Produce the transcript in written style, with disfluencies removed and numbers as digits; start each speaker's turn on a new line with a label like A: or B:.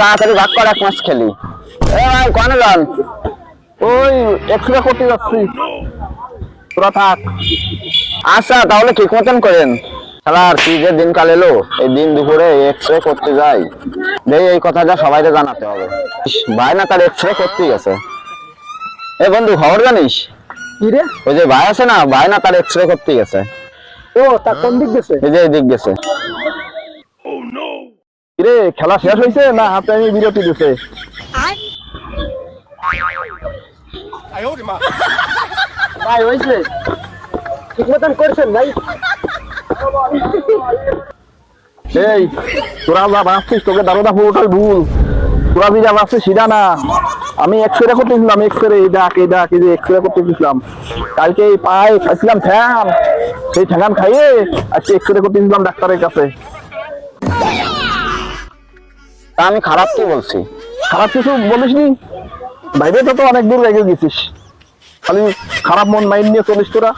A: তাড়াতাড়ি ভাগ কর, এক ম্যাচ খেলি। এ ভাই কোনে যান?
B: ওই এক্সরে করতে যাচ্ছি, তোরা থাক।
A: আচ্ছা তাহলে ঠিক মতন করেন। শালার কি যে দিনকাল এলো, এই দিন দুপুরে এক্সরে করতে যাই। এই কথাটা সবাইকে জানাতে হবে। ভাই না তার এক্সরে করতেই গেছে। এ বন্ধু খবর জানিস?
B: কি রে?
A: ওই যে ভাই আছে না, ভাই না তার এক্সরে করতেই গেছে।
B: ও তা কোন দিক গেছে?
A: এই যে এই দিক গেছে।
B: রে খেলা শেষ হয়েছে না হাতে আমি বিরতি দিছে? ভাই হয়েছে, ঠিক মতন করছেন ভাই? এই তোরা যা ভাবছিস তোকে দারোদা পুরোটাই ভুল। তোরা যে যা ভাবছিস সেটা না। আমি এক্সরে করতে গেছিলাম, এক্সরে এই ডাক এই ডাক এই যে এক্সরে করতে গেছিলাম। কালকে এই পায়ে খাইছিলাম ঠ্যাং, সেই ঠ্যাঙান খাইয়ে আজকে এক্সরে করতে গেছিলাম ডাক্তারের কাছে।
A: তা আমি খারাপ কি বলছি?
B: খারাপ কিছু বলিসনি, ভাইবে তো অনেক দূর রেগে গেছিস। খালি খারাপ মন মাইন্ড নিয়ে চলিস তোরা।